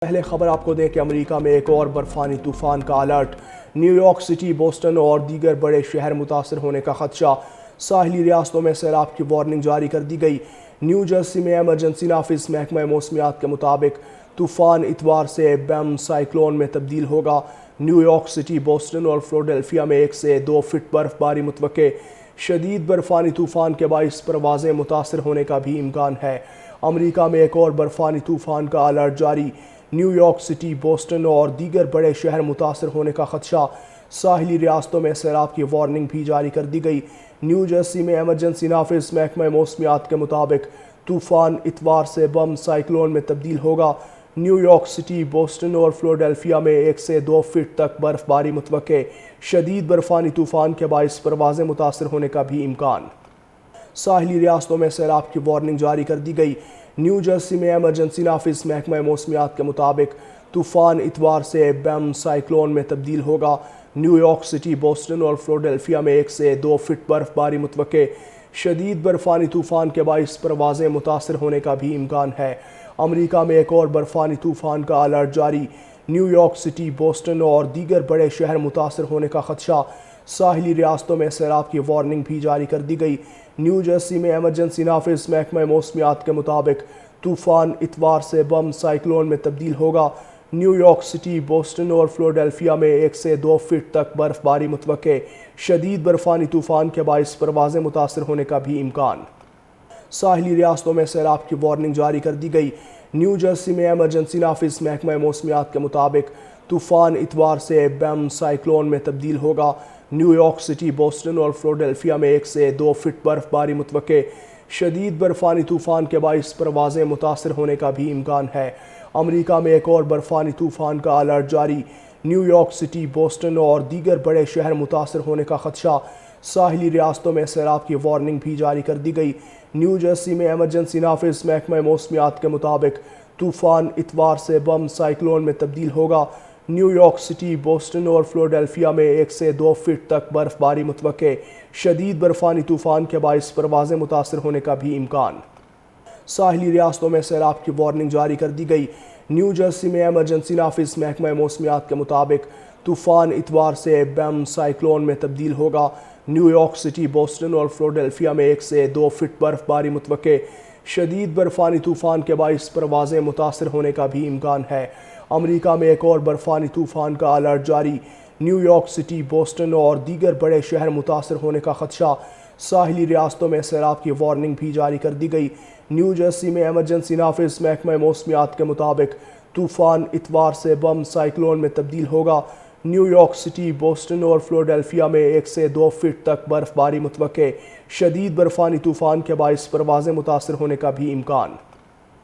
پہلے خبر آپ کو دیں کہ امریکہ میں ایک اور برفانی طوفان کا alert. New York city, Boston اور دیگر بڑے شہر متاثر ہونے کا خدشہ۔ ساحلی ریاستوں میں سیلاب کی وارننگ جاری کر دی گئی۔ نیو جرسی میں ایمرجنسی نافذ۔ محکمہ موسمیات کے مطابق طوفان اتوار سے بم سائیکلون میں تبدیل ہوگا۔ نیو یارک سٹی، بوسٹن اور فلوریڈلفیا میں 1 سے 2 فٹ برف باری متوقع۔ شدید برفانی طوفان کے باعث پروازیں متاثر ہونے کا بھی امکان ہے۔ امریکہ میں ایک اور برفانی طوفان کا الرٹ جاری۔ نیو یارک سٹی، بوسٹن اور دیگر بڑے شہر متاثر ہونے کا خدشہ۔ ساحلی ریاستوں میں سیلاب کی وارننگ بھی جاری کر دی گئی۔ نیو جرسی میں ایمرجنسی نافذ۔ محکمہ موسمیات کے مطابق طوفان اتوار سے بم سائیکلون میں تبدیل ہوگا۔ نیو یارک سٹی، بوسٹن اور فلوریڈلفیا میں 1 سے 2 فٹ تک برف باری متوقع۔ شدید برفانی طوفان کے باعث پروازیں متاثر ہونے کا بھی امکان۔ ساحلی ریاستوں میں سیلاب کی وارننگ جاری کر دی گئی۔ نیو جرسی میں ایمرجنسی نافذ۔ محکمہ موسمیات کے مطابق طوفان اتوار سے بم سائیکلون میں تبدیل ہوگا۔ نیو یارک سٹی، بوسٹن اور فلوریڈلفیا میں 1 سے 2 فٹ برف باری متوقع۔ شدید برفانی طوفان کے باعث پروازیں متاثر ہونے کا بھی امکان ہے۔ امریکہ میں ایک اور برفانی طوفان کا الرٹ جاری۔ نیو یارک سٹی، بوسٹن اور دیگر بڑے شہر متاثر ہونے کا خدشہ۔ ساحلی ریاستوں میں سیلاب کی وارننگ بھی جاری کر دی گئی۔ نیو جرسی میں ایمرجنسی نافذ۔ محکمہ موسمیات کے مطابق طوفان اتوار سے بم سائیکلون میں تبدیل ہوگا۔ نیو یارک سٹی، بوسٹن اور فلوریڈلفیا میں 1 سے 2 فٹ تک برف باری متوقع۔ شدید برفانی طوفان کے باعث پروازیں متاثر ہونے کا بھی امکان۔ ساحلی ریاستوں میں سیلاب کی وارننگ جاری کر دی گئی۔ نیو جرسی میں ایمرجنسی نافذ۔ محکمہ موسمیات کے مطابق طوفان اتوار سے بم سائیکلون میں تبدیل ہوگا۔ نیو یارک سٹی، بوسٹن اور فلوریڈلفیا میں 1 سے 2 فٹ برف باری متوقع۔ شدید برفانی طوفان کے باعث پروازیں متاثر ہونے کا بھی امکان ہے۔ امریکہ میں ایک اور برفانی طوفان کا الرٹ جاری۔ نیو یارک سٹی، بوسٹن اور دیگر بڑے شہر متاثر ہونے کا خدشہ۔ ساحلی ریاستوں میں سیلاب کی وارننگ بھی جاری کر دی گئی۔ نیو جرسی میں ایمرجنسی نافذ۔ محکمہ موسمیات کے مطابق طوفان اتوار سے بم سائیکلون میں تبدیل ہوگا۔ نیو یارک سٹی، بوسٹن اور فلوریڈلفیا میں 1 سے 2 فٹ تک برف باری متوقع۔ شدید برفانی طوفان کے باعث پروازیں متاثر ہونے کا بھی امکان۔ ساحلی ریاستوں میں سیلاب کی وارننگ جاری کر دی گئی۔ نیو جرسی میں ایمرجنسی نافذ۔ محکمہ موسمیات کے مطابق طوفان اتوار سے بم سائیکلون میں تبدیل ہوگا۔ نیو یارک سٹی، بوسٹن اور فلوریڈلفیا میں 1 سے 2 فٹ برف باری متوقع۔ شدید برفانی طوفان کے باعث پروازیں متاثر ہونے کا بھی امکان ہے۔ امریکہ میں ایک اور برفانی طوفان کا الرٹ جاری۔ نیو یارک سٹی، بوسٹن اور دیگر بڑے شہر متاثر ہونے کا خدشہ۔ ساحلی ریاستوں میں سیلاب کی وارننگ بھی جاری کر دی گئی۔ نیو جرسی میں ایمرجنسی نافذ۔ محکمہ موسمیات کے مطابق طوفان اتوار سے بم سائیکلون میں تبدیل ہوگا۔ نیو یارک سٹی، بوسٹن اور فلوریڈلفیا میں 1 سے 2 فٹ تک برف باری متوقع۔ شدید برفانی طوفان کے باعث پروازیں متاثر ہونے کا بھی امکان۔